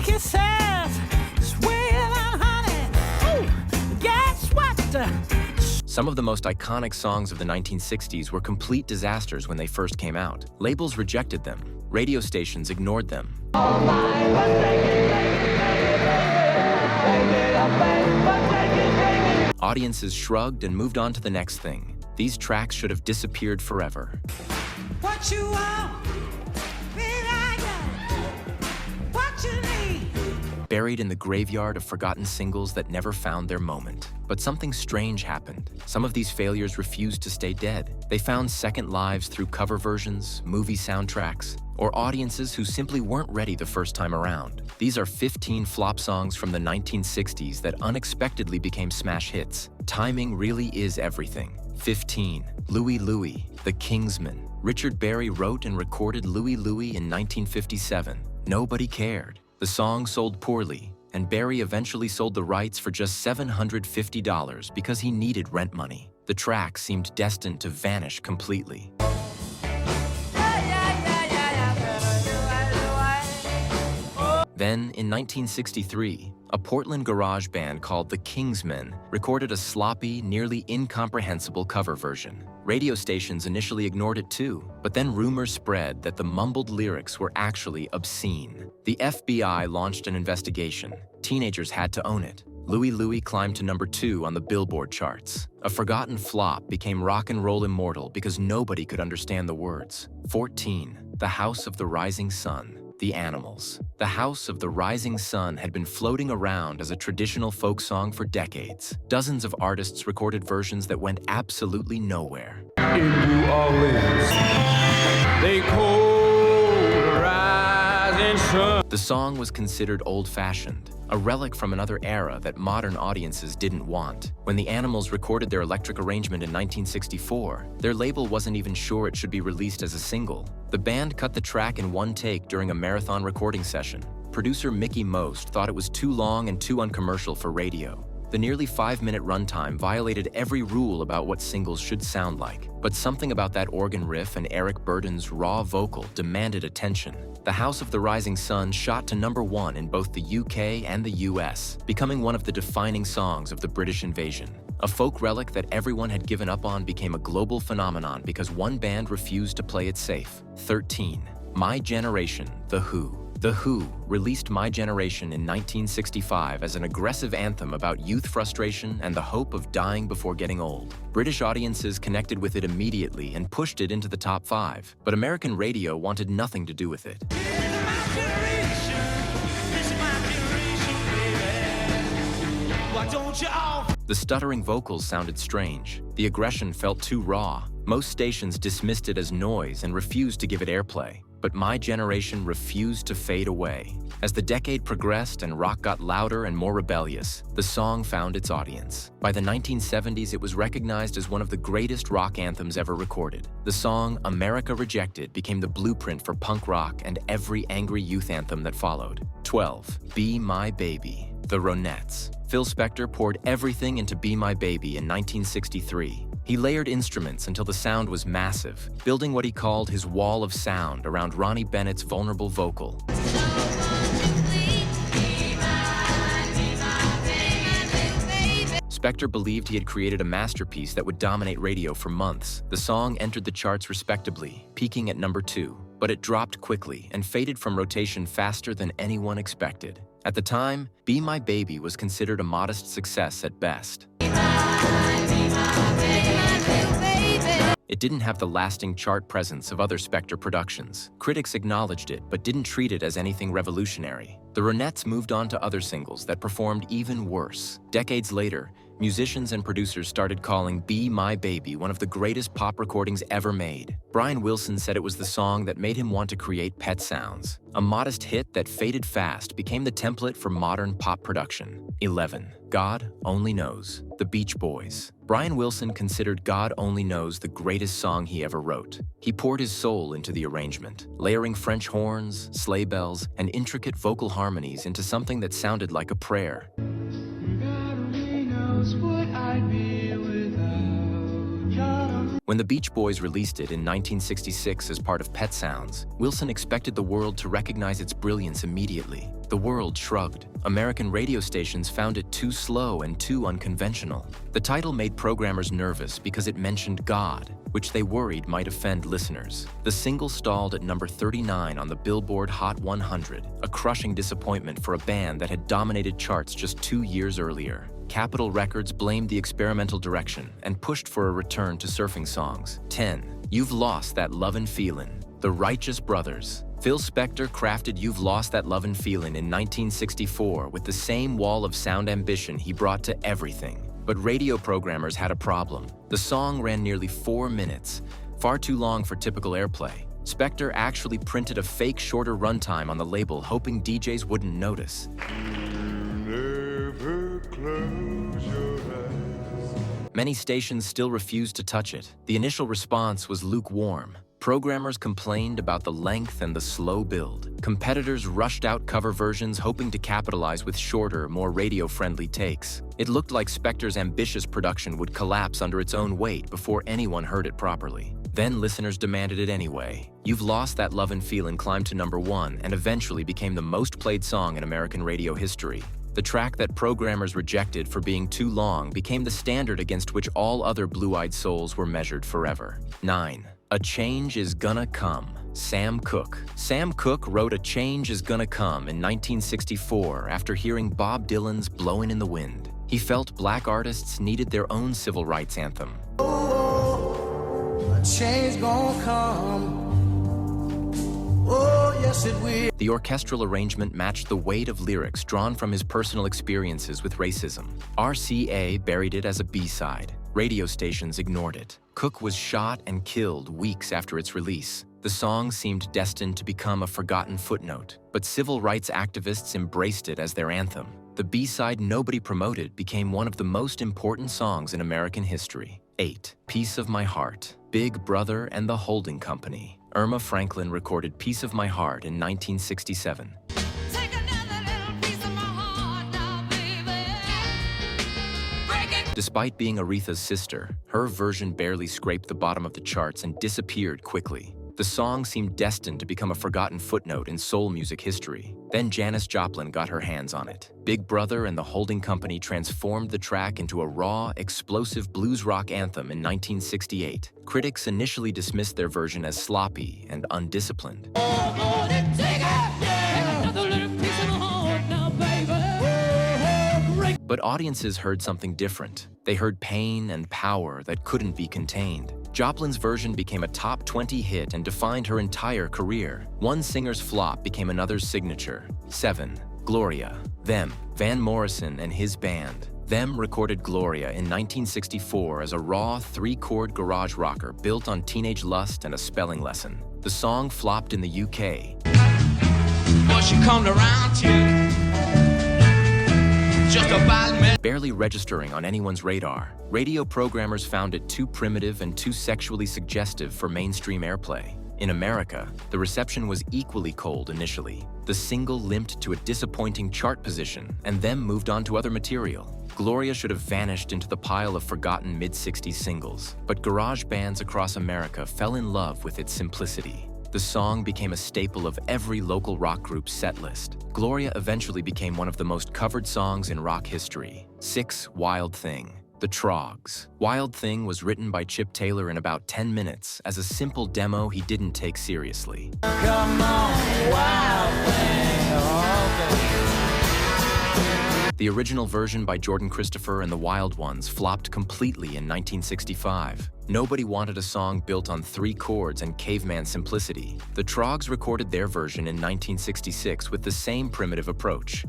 Shake yourself, swear on honey. Ooh, guess what? Some of the most iconic songs of the 1960s were complete disasters when they first came out. Labels rejected them. Radio stations ignored them. Audiences shrugged and moved on to the next thing. These tracks should have disappeared forever. What you want, baby, I got what you need. Buried in the graveyard of forgotten singles that never found their moment. But something strange happened. Some of these failures refused to stay dead. They found second lives through cover versions, movie soundtracks, or audiences who simply weren't ready the first time around. These are 15 flop songs from the 1960s that unexpectedly became smash hits. Timing really is everything. 15. Louie Louie, The Kingsmen. Richard Berry wrote and recorded Louie Louie in 1957. Nobody cared. The song sold poorly, and Berry eventually sold the rights for just $750 because he needed rent money. The track seemed destined to vanish completely. Then, in 1963, a Portland garage band called the Kingsmen recorded a sloppy, nearly incomprehensible cover version. Radio stations initially ignored it too, but then rumors spread that the mumbled lyrics were actually obscene. The FBI launched an investigation. Teenagers had to own it. Louie Louie climbed to number 2 on the Billboard charts. A forgotten flop became rock and roll immortal because nobody could understand the words. 14. The House of the Rising Sun. The Animals. The House of the Rising Sun had been floating around as a traditional folk song for decades. Dozens of artists recorded versions that went absolutely nowhere. In New Orleans, they call the rising sun. The song was considered old-fashioned, a relic from another era that modern audiences didn't want. When the Animals recorded their electric arrangement in 1964, their label wasn't even sure it should be released as a single. The band cut the track in one take during a marathon recording session. Producer Mickey Most thought it was too long and too uncommercial for radio. The nearly 5-minute runtime violated every rule about what singles should sound like. But something about that organ riff and Eric Burdon's raw vocal demanded attention. The House of the Rising Sun shot to number 1 in both the UK and the US, becoming one of the defining songs of the British invasion. A folk relic that everyone had given up on became a global phenomenon because one band refused to play it safe. 13. My Generation, The Who. The Who released My Generation in 1965 as an aggressive anthem about youth frustration and the hope of dying before getting old. British audiences connected with it immediately and pushed it into the top 5, but American radio wanted nothing to do with it. The stuttering vocals sounded strange. The aggression felt too raw. Most stations dismissed it as noise and refused to give it airplay. But My Generation refused to fade away. As the decade progressed and rock got louder and more rebellious, the song found its audience. By the 1970s, it was recognized as one of the greatest rock anthems ever recorded. The song America Rejected became the blueprint for punk rock and every angry youth anthem that followed. 12. Be My Baby. The Ronettes. Phil Spector poured everything into Be My Baby in 1963. He layered instruments until the sound was massive, building what he called his wall of sound around Ronnie Bennett's vulnerable vocal. Spector believed he had created a masterpiece that would dominate radio for months. The song entered the charts respectably, peaking at number 2, but it dropped quickly and faded from rotation faster than anyone expected. At the time, Be My Baby was considered a modest success at best. It didn't have the lasting chart presence of other Spector productions. Critics acknowledged it, but didn't treat it as anything revolutionary. The Ronettes moved on to other singles that performed even worse. Decades later, musicians and producers started calling Be My Baby one of the greatest pop recordings ever made. Brian Wilson said it was the song that made him want to create Pet Sounds. A modest hit that faded fast became the template for modern pop production. 11. God Only Knows. The Beach Boys. Brian Wilson considered God Only Knows the greatest song he ever wrote. He poured his soul into the arrangement, layering French horns, sleigh bells, and intricate vocal harmonies into something that sounded like a prayer. When the Beach Boys released it in 1966 as part of Pet Sounds, Wilson expected the world to recognize its brilliance immediately. The world shrugged. American radio stations found it too slow and too unconventional. The title made programmers nervous because it mentioned God, which they worried might offend listeners. The single stalled at number 39 on the Billboard Hot 100, a crushing disappointment for a band that had dominated charts just 2 years earlier. Capitol Records blamed the experimental direction and pushed for a return to surfing songs. 10. You've Lost That Lovin' Feelin'. The Righteous Brothers. Phil Spector crafted You've Lost That Lovin' Feelin' in 1964 with the same wall of sound ambition he brought to everything. But radio programmers had a problem. The song ran nearly 4 minutes, far too long for typical airplay. Spector actually printed a fake shorter runtime on the label, hoping DJs wouldn't notice. Never close your eyes. Many stations still refused to touch it. The initial response was lukewarm. Programmers complained about the length and the slow build. Competitors rushed out cover versions hoping to capitalize with shorter, more radio-friendly takes. It looked like Spector's ambitious production would collapse under its own weight before anyone heard it properly. Then listeners demanded it anyway. You've Lost That Lovin' Feelin' climbed to number 1 and eventually became the most played song in American radio history. The track that programmers rejected for being too long became the standard against which all other blue-eyed souls were measured forever. 9. A Change Is Gonna Come. Sam Cooke. Sam Cooke wrote A Change Is Gonna Come in 1964 after hearing Bob Dylan's Blowin' in the Wind. He felt black artists needed their own civil rights anthem. A change gonna come. Oh, yes it will. The orchestral arrangement matched the weight of lyrics drawn from his personal experiences with racism. RCA buried it as a B-side. Radio stations ignored it. Cooke was shot and killed weeks after its release. The song seemed destined to become a forgotten footnote, but civil rights activists embraced it as their anthem. The B-side nobody promoted became one of the most important songs in American history. 8. Piece of My Heart. Big Brother and the Holding Company. Irma Franklin recorded Piece of My Heart in 1967. Take another little piece of my heart now, baby. Break it. Despite being Aretha's sister, her version barely scraped the bottom of the charts and disappeared quickly. The song seemed destined to become a forgotten footnote in soul music history. Then Janis Joplin got her hands on it. Big Brother and the Holding Company transformed the track into a raw, explosive blues rock anthem in 1968. Critics initially dismissed their version as sloppy and undisciplined. Oh, then take it. Take another little piece of my heart now, baby. Oh, break. But audiences heard something different. They heard pain and power that couldn't be contained. Joplin's version became a top 20 hit and defined her entire career. One singer's flop became another's signature. 7. Gloria. Them. Van Morrison and his band. Them recorded Gloria in 1964 as a raw 3-chord garage rocker built on teenage lust and a spelling lesson. The song flopped in the UK. Well, she come around to just about me. Barely registering on anyone's radar, radio programmers found it too primitive and too sexually suggestive for mainstream airplay. In America, the reception was equally cold initially. The single limped to a disappointing chart position and then moved on to other material. Gloria should have vanished into the pile of forgotten mid-60s singles, but garage bands across America fell in love with its simplicity. The song became a staple of every local rock group's set list. Gloria eventually became one of the most covered songs in rock history. 6. Wild Thing. The Troggs. Wild Thing was written by Chip Taylor in about 10 minutes as a simple demo he didn't take seriously. Come on, wild thing. Okay. The original version by Jordan Christopher and the Wild Ones flopped completely in 1965. Nobody wanted a song built on 3 chords and caveman simplicity. The Troggs recorded their version in 1966 with the same primitive approach.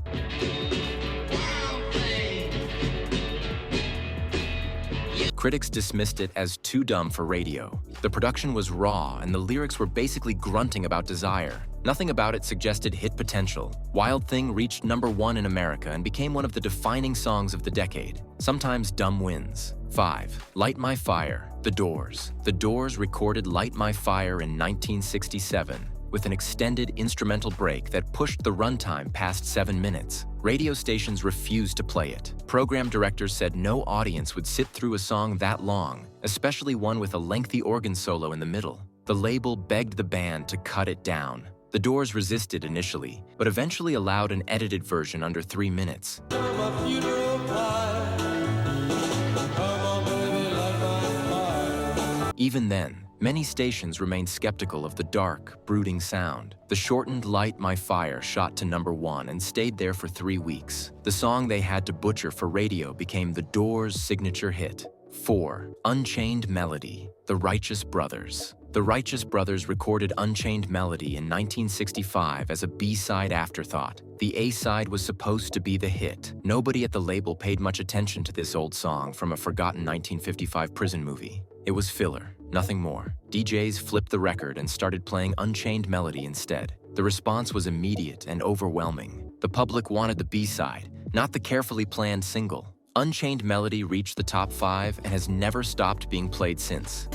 Critics dismissed it as too dumb for radio. The production was raw and the lyrics were basically grunting about desire. Nothing about it suggested hit potential. Wild Thing reached number 1 in America and became one of the defining songs of the decade. Sometimes dumb wins. 5. Light My Fire. The Doors. The Doors recorded Light My Fire in 1967 with an extended instrumental break that pushed the runtime past 7 minutes. Radio stations refused to play it. Program directors said no audience would sit through a song that long, especially one with a lengthy organ solo in the middle. The label begged the band to cut it down. The Doors resisted initially, but eventually allowed an edited version under 3 minutes. Even then, many stations remained skeptical of the dark, brooding sound. The shortened Light My Fire shot to #1 and stayed there for 3 weeks. The song they had to butcher for radio became The Doors' signature hit. 4. Unchained Melody, The Righteous Brothers. The Righteous Brothers recorded Unchained Melody in 1965 as a B-side afterthought. The A-side was supposed to be the hit. Nobody at the label paid much attention to this old song from a forgotten 1955 prison movie. It was filler, nothing more. DJs flipped the record and started playing Unchained Melody instead. The response was immediate and overwhelming. The public wanted the B-side, not the carefully planned single. Unchained Melody reached the top 5 and has never stopped being played since.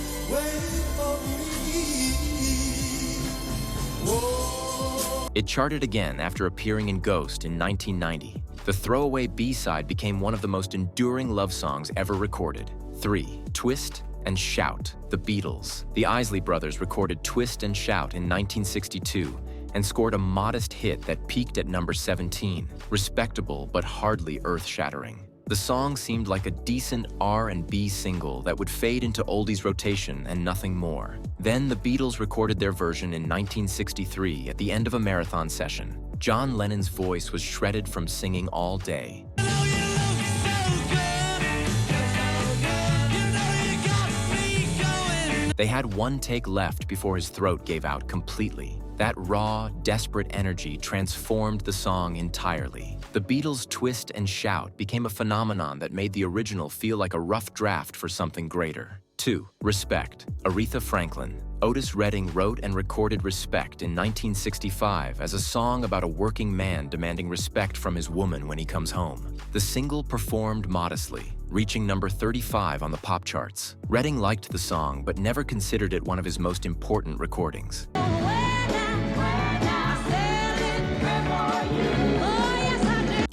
It charted again after appearing in Ghost in 1990. The throwaway B-side became one of the most enduring love songs ever recorded. 3. Twist and Shout, The Beatles. The Isley Brothers recorded Twist and Shout in 1962 and scored a modest hit that peaked at number 17, respectable but hardly earth-shattering. The song seemed like a decent R&B single that would fade into oldies rotation and nothing more. Then the Beatles recorded their version in 1963 at the end of a marathon session. John Lennon's voice was shredded from singing all day. They had one take left before his throat gave out completely. That raw, desperate energy transformed the song entirely. The Beatles' Twist and Shout became a phenomenon that made the original feel like a rough draft for something greater. 2. Respect, Aretha Franklin. Otis Redding wrote and recorded Respect in 1965 as a song about a working man demanding respect from his woman when he comes home. The single performed modestly, reaching number 35 on the pop charts. Redding liked the song but never considered it one of his most important recordings.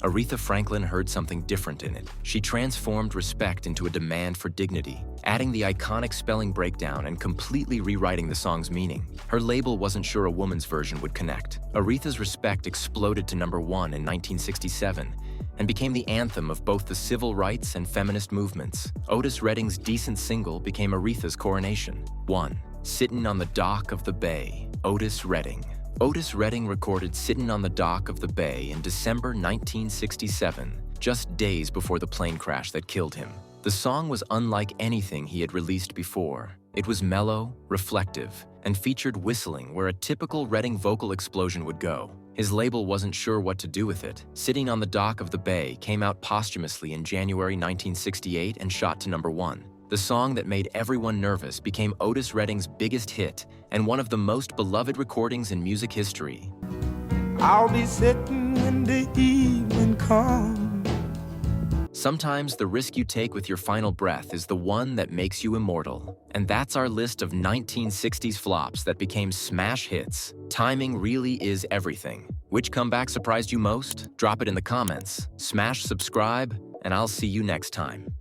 Aretha Franklin heard something different in it. She transformed Respect into a demand for dignity, adding the iconic spelling breakdown and completely rewriting the song's meaning. Her label wasn't sure a woman's version would connect. Aretha's Respect exploded to number 1 in 1967 and became the anthem of both the civil rights and feminist movements. Otis Redding's decent single became Aretha's coronation. 1. Sittin' on the Dock of the Bay, Otis Redding. Otis Redding recorded Sittin' on the Dock of the Bay in December 1967, just days before the plane crash that killed him. The song was unlike anything he had released before. It was mellow, reflective, and featured whistling where a typical Redding vocal explosion would go. His label wasn't sure what to do with it. Sitting on the Dock of the Bay came out posthumously in January 1968 and shot to number 1. The song that made everyone nervous became Otis Redding's biggest hit and one of the most beloved recordings in music history. I'll be sitting when the evening comes. Sometimes the risk you take with your final breath is the one that makes you immortal. And that's our list of 1960s flops that became smash hits. Timing really is everything. Which comeback surprised you most? Drop it in the comments. Smash subscribe, and I'll see you next time.